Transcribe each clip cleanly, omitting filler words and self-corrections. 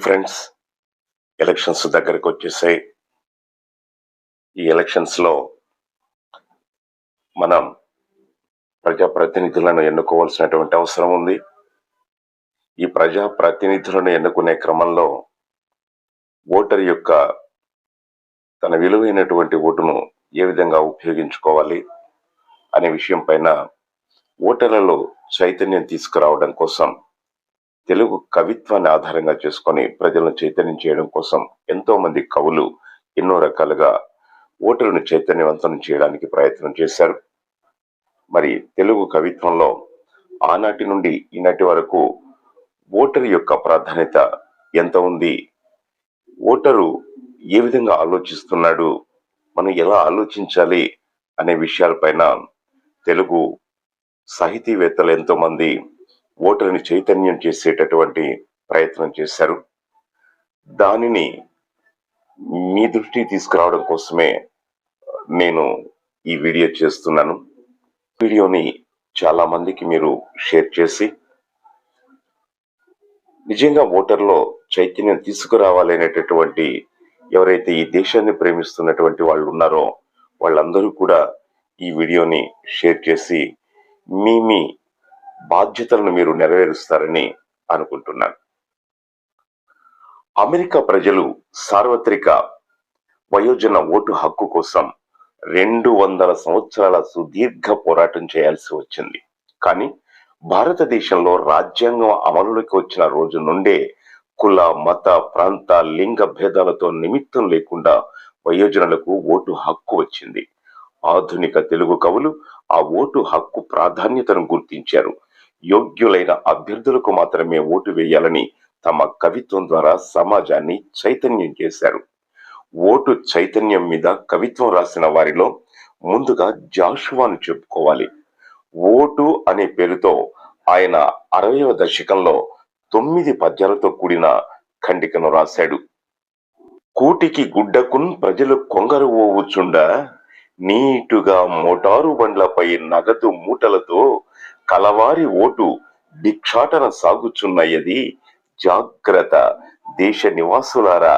Friends, elections దగ్గరకు వచ్చేసాయి. ఈ ఎలక్షన్స్ లో మనం ప్రజాప్రతినిధులను ఎన్నుకోవాల్సినటువంటి అవసరం ఉంది. ఈ ప్రజాప్రతినిధులను ఎన్నుకునే క్రమంలో ఓటర్ యొక్క తన విలువైనటువంటి ఓటును ఏ విధంగా ఉపయోగించుకోవాలి అనే విషయం పైన ఓటర్లలో చైతన్యం తీసుకురావడం కోసం తెలుగు కవిత్వాన్ని ఆధారంగా చేసుకొని ప్రజలను చైతన్యం చేయడం కోసం ఎంతో మంది కవులు ఎన్నో రకాలుగా ఓటర్లను చైతన్యవంతం చేయడానికి ప్రయత్నం చేశారు. మరి తెలుగు కవిత్వంలో ఆనాటి నుండి ఈనాటి వరకు ఓటరు యొక్క ప్రాధాన్యత ఎంత ఉంది, ఓటరు ఏ విధంగా ఆలోచిస్తున్నాడు, మనం ఎలా ఆలోచించాలి అనే విషయాలపైన తెలుగు సాహితీవేత్తలు ఎంతో మంది ఓటర్ని చైతన్యం చేసేటటువంటి ప్రయత్నం చేశారు. దానిని మీ దృష్టికి తీసుకురావడం కోసమే నేను ఈ వీడియో చేస్తున్నాను. వీడియోని చాలా మందికి మీరు షేర్ చేసి నిజంగా ఓటర్లో చైతన్యం తీసుకురావాలి అనేటటువంటి ఎవరైతే ఈ దేశాన్ని ప్రేమిస్తున్నటువంటి వాళ్ళు ఉన్నారో వాళ్ళందరూ కూడా ఈ వీడియోని షేర్ చేసి మీ బాధ్యతలను మీరు నెరవేరుస్తారని అనుకుంటున్నాను. అమెరికా ప్రజలు సార్వత్రిక వయోజన ఓటు హక్కు కోసం 200 సంవత్సరాల సుదీర్ఘ పోరాటం చేయాల్సి వచ్చింది. కానీ భారతదేశంలో రాజ్యాంగం అమలులోకి వచ్చిన రోజు నుండే కుల, మత, ప్రాంత, లింగ భేదాలతో నిమిత్తం లేకుండా వయోజనులకు ఓటు హక్కు వచ్చింది. ఆధునిక తెలుగు కవులు ఆ ఓటు హక్కు ప్రాధాన్యతను గుర్తించారు. యోగ్యులైన అభ్యర్థులకు మాత్రమే ఓటు వేయాలని తమ కవిత్వం ద్వారా సమాజాన్ని చైతన్యం చేశారు. ఓటు చైతన్యం మీద కవిత్వం రాసిన వారిలో ముందుగా జాషువాను చెప్పుకోవాలి. ఓటు అనే పేరుతో ఆయన 60వ దశకంలో 9 పద్యాలతో కూడిన ఖండికను రాశాడు. కూటికి గుడ్డకున్ ప్రజలు కొంగరు ఓవుచుండ, నీటుగా మోటారు బండ్లపై నగదు మూటలతో కలవారి ఓటు భిక్షాటన సాగుచున్నయది జాగ్రత్త దేశ నివాసులారా,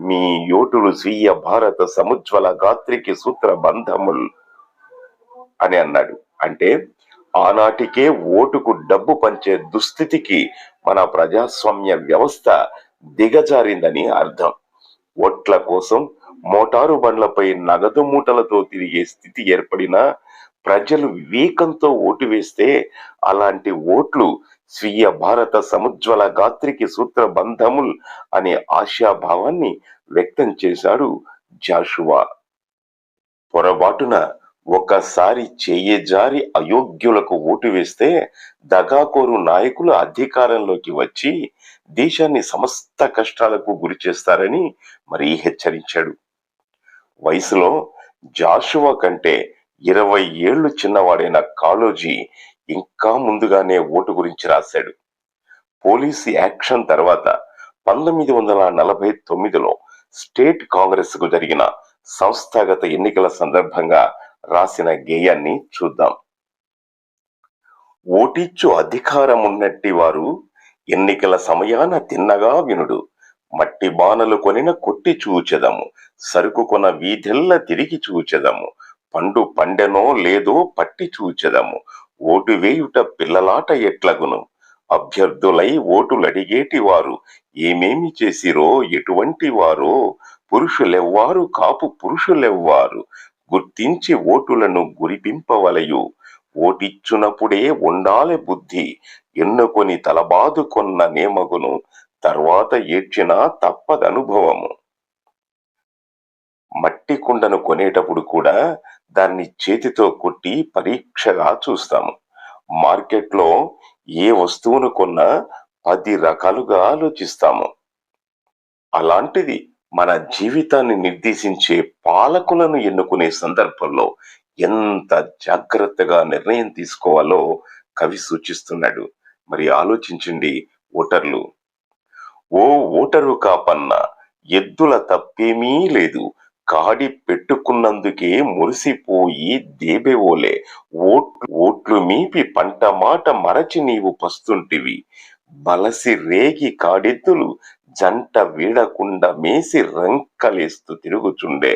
మీ ఓటులు స్వీయ భారత సముజ్వల గాత్రికి సూత్ర బంధముల్ అని అన్నాడు. అంటే ఆనాటికే ఓటుకు డబ్బు పంచే దుస్థితికి మన ప్రజాస్వామ్య వ్యవస్థ దిగజారిందని అర్థం. ఓట్ల కోసం మోటారు బండ్లపై నగదు మూటలతో తిరిగే స్థితి ఏర్పడినా ప్రజలు వివేకంతో ఓటు వేస్తే అలాంటి ఓట్లు స్వీయ భారత సముజ్వల గాత్రికి సూత్ర బంధముల్ అనే ఆశాభావాన్ని వ్యక్తం చేశాడు జాషువా. పొరబాటున ఒకసారి చేయజారి అయోగ్యులకు ఓటు వేస్తే దగాకోరు నాయకులు అధికారంలోకి వచ్చి దేశాన్ని సమస్త కష్టాలకు గురి చేస్తారని మరీ హెచ్చరించాడు. వయసులో జాషువా కంటే 20 ఏళ్లు చిన్నవాడైన కాళోజీ ఇంకా ముందుగానే ఓటు గురించి రాశాడు. పోలీసు యాక్షన్ తర్వాత 1949లో స్టేట్ కాంగ్రెస్ కు జరిగిన సంస్థాగత ఎన్నికల సందర్భంగా రాసిన గేయాన్ని చూద్దాం. ఓటిచ్చు అధికారమున్నట్టి వారు ఎన్నికల సమయాన తిన్నగా వినుడు, మట్టి బాణలు కొనిన కొట్టి చూచెదము, సరుకు కొన వీధెల్ల తిరిగి చూచెదము, పండు పండెనో లేదో పట్టి చూచెదము, ఓటు వేయుట పిల్లలాట ఎట్లగును, అభ్యర్థులై ఓటులడిగేటి వారు ఏమేమి చేసిరో ఎటువంటి వారో, పురుషులెవ్వారు కాపు పురుషులెవ్వారు, గుర్తించి ఓటులను గురిపింపవలయు, ఓటిచ్చునప్పుడే ఉండాలె బుద్ధి, ఎన్నుకొని తలబాదుకొన్న నేమగును, తర్వాత ఏడ్చినా తప్పదనుభవము. మట్టి కుండను కొనేటప్పుడు కూడా దాన్ని చేతితో కొట్టి పరీక్షగా చూస్తాము. మార్కెట్లో ఏ వస్తువును కొన్నా 10 రకాలుగా ఆలోచిస్తాము. అలాంటిది మన జీవితాన్ని నిర్దేశించే పాలకులను ఎన్నుకునే సందర్భంలో ఎంత జాగ్రత్తగా నిర్ణయం తీసుకోవాలో కవి సూచిస్తున్నాడు. మరి ఆలోచించండి ఓటర్లు. ఓ ఓటరు కాపన్న, ఎద్దుల తప్పేమీ లేదు, కాడి పెట్టుకున్నందుకే మురిసిపోయి దేబెవోలే, ఓట్లు మీపి పంట మాట మరచి నీవు పస్తుంటివి, బలసి రేగి కాడెద్దులు జంట వీడకుండా మేసి రంకలేస్తూ తిరుగుచుండే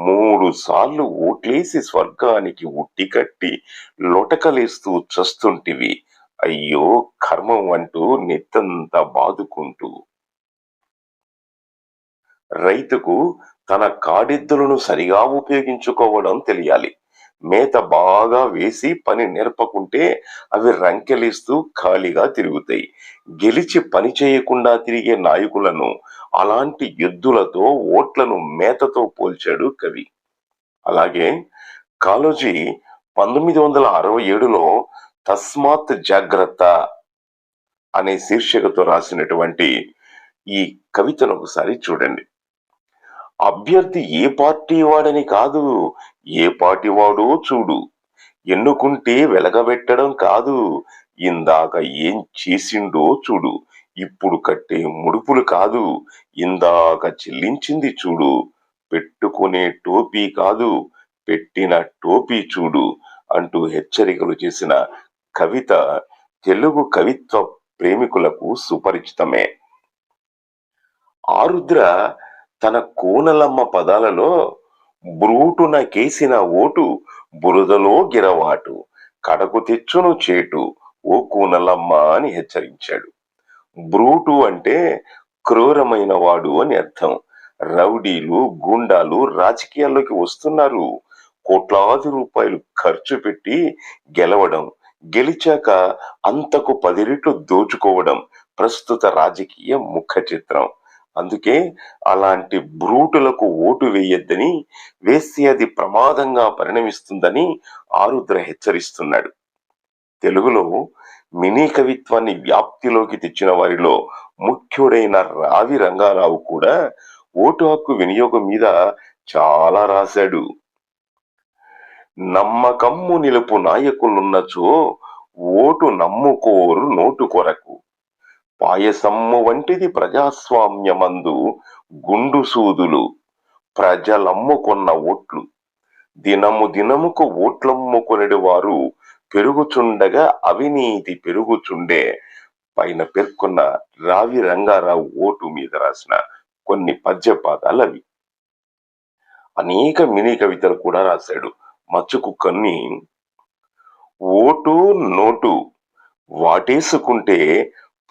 3 సార్లు ఓట్లేసి స్వర్గానికి ఉట్టికట్టి లొటకలేస్తూ చస్తుంటివి అయ్యో కర్మం అంటూ నెత్తంతా బాదుకుంటూ. రైతుకు తన కాడెద్దులను సరిగా ఉపయోగించుకోవడం తెలియాలి. మేత బాగా వేసి పని నేర్పకుంటే అవి రంకెలేస్తూ ఖాళీగా తిరుగుతాయి. గెలిచి పని చేయకుండా తిరిగే నాయకులను అలాంటి ఎద్దులతో ఓట్లను మేతతో పోల్చాడు కవి. అలాగే కాళోజీ 1967లో 'తస్మాత్ జాగ్రత్త' అనే శీర్షికతో రాసినటువంటి ఈ కవితను ఒకసారి చూడండి. అభ్యర్థి ఏ పార్టీ వాడని కాదు, ఏ పార్టీ వాడో చూడు. ఎన్నుకుంటే వెలగబెట్టడం కాదు, ఇందాక ఏం చేసిండో చూడు. ఇప్పుడు కట్టే ముడుపులు కాదు, ఇందాక చెల్లించింది చూడు. పెట్టుకునే టోపీ కాదు, పెట్టిన టోపీ చూడు అంటూ హెచ్చరికలు చేసిన కవిత తెలుగు కవిత్వ ప్రేమికులకు సుపరిచితమే. ఆరుద్ర తన కూనలమ్మ పదాలలో బ్రూటున కేసిన ఓటు బురదలో గిరవాటు కడకు తెచ్చును చేటు ఓ కూనలమ్మ అని హెచ్చరించాడు. బ్రూటు అంటే క్రూరమైన వాడు అని అర్థం. రౌడీలు గూండాలు రాజకీయాల్లోకి వస్తున్నారు. కోట్లాది రూపాయలు ఖర్చు పెట్టి గెలవడం, గెలిచాక అంతకు 10 రెట్లు దోచుకోవడం ప్రస్తుత రాజకీయ ముఖ చిత్రం. అందుకే అలాంటి బ్రూటులకు ఓటు వేయొద్దని, వేస్తే అది ప్రమాదంగా పరిణమిస్తుందని ఆరుద్ర హెచ్చరిస్తున్నాడు. తెలుగులో మినీ కవిత్వాన్ని వ్యాప్తిలోకి తెచ్చిన వారిలో ముఖ్యుడైన రావి రంగారావు కూడా ఓటు హక్కు వినియోగం మీద చాలా రాశాడు. నమ్మకమ్ము నిలుపు నాయకులున్నచో ఓటు నమ్ముకోరు నోటు కొరకు. పాయసమ్ము వంటిది ప్రజాస్వామ్యమందు గుండు సూదులు ప్రజలమ్ముకొన్న ఓట్లు. దినము దినముకు ఓట్లమ్ముకొనడి వారు పెరుగుచుండగా అవినీతి పెరుగుచుండే పైన పేర్కొన్న రావి రంగారావు ఓటు మీద రాసిన కొన్ని పద్యపాదాలవి. అనేక మినీ కవితలు కూడా రాశాడు. మచ్చుకు కొన్ని ఓటు నోటు వాటేసుకుంటే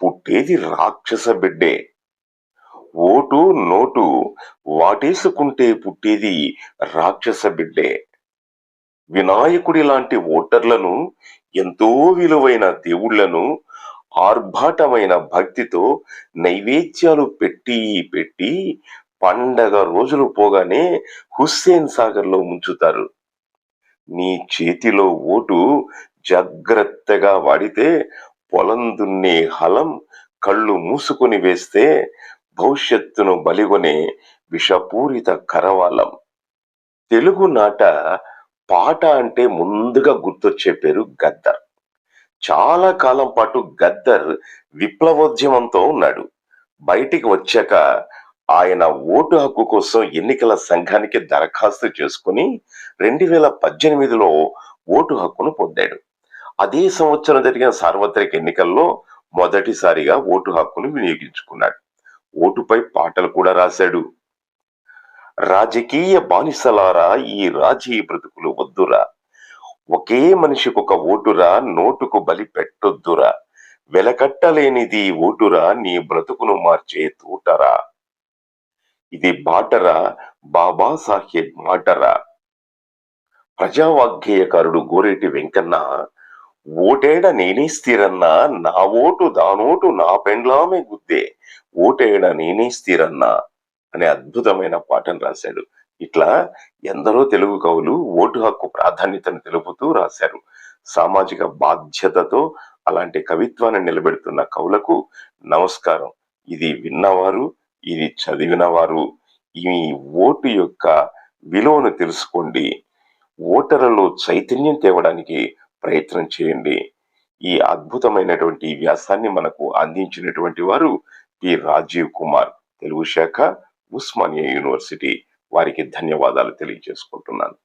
పుట్టేది రాక్షస బిడ్డే. ఓటు నోటు వాటేసుకుంటే పుట్టేది రాక్షస బిడ్డే. వినాయకుడి లాంటి ఓటర్లను, ఎంతో విలువైన దేవుళ్లను ఆర్భాటమైన భక్తితో నైవేద్యాలు పెట్టి పెట్టి పండగ రోజులు పోగానే హుస్సేన్ సాగర్లో ముంచుతారు. నీ చేతిలో ఓటు జాగ్రత్తగా వాడితే పొలం దున్నే హలం కళ్ళు మూసుకొని వేస్తే భవిష్యత్తును బలిగొనే విషపూరిత కరవాలం. తెలుగు నాట పాట అంటే ముందుగా గుర్తొచ్చే పేరు గద్దర్. చాలా కాలం పాటు గద్దర్ విప్లవోద్యమంతో ఉన్నాడు. బయటికి వచ్చాక ఆయన ఓటు హక్కు కోసం ఎన్నికల సంఘానికి దరఖాస్తు చేసుకుని 2018లో ఓటు హక్కును పొందాడు. అదే సంవత్సరం జరిగిన సార్వత్రిక ఎన్నికల్లో మొదటిసారిగా ఓటు హక్కును వినియోగించుకున్నాడు. ఓటుపై పాటలు కూడా రాశాడు. రాజకీయ బానిసలారా ఈ రాజీ బ్రతుకులు వద్దురా, ఒకే మనిషికొక ఓటురా, నోటుకు బలి పెట్టొద్దురా, వెలకట్టలేనిది ఓటురా, నీ బ్రతుకును మార్చే తూటరా, ఇది బాటరా, బాబాసాహెబ్ మాటరా. ప్రజావాగ్గేయకారుడు గోరేటి వెంకన్న ఓటేడ నేనేస్తీరన్నా, నా ఓటు దానోటు నా పెండ్లామే గుద్దే, ఓటేడ నేనేస్తీరన్నా అనే అద్భుతమైన పాటను రాశాడు. ఇట్లా ఎందరో తెలుగు కవులు ఓటు హక్కు ప్రాధాన్యతను తెలుపుతూ రాశారు. సామాజిక బాధ్యతతో అలాంటి కవిత్వాన్ని నిలబెడుతున్న కవులకు నమస్కారం. ఇది విన్నవారు, ఇది చదివినవారు ఈ ఓటు యొక్క విలువను తెలుసుకోండి. ఓటర్లలో చైతన్యం తేవడానికి ప్రయత్నం చేయండి. ఈ అద్భుతమైనటువంటి వ్యాసాన్ని మనకు అందించినటువంటి వారు పి రాజీవ్ కుమార్, తెలుగు శాఖ, ఉస్మానియా యూనివర్సిటీ. వారికి ధన్యవాదాలు తెలియజేసుకుంటున్నాను.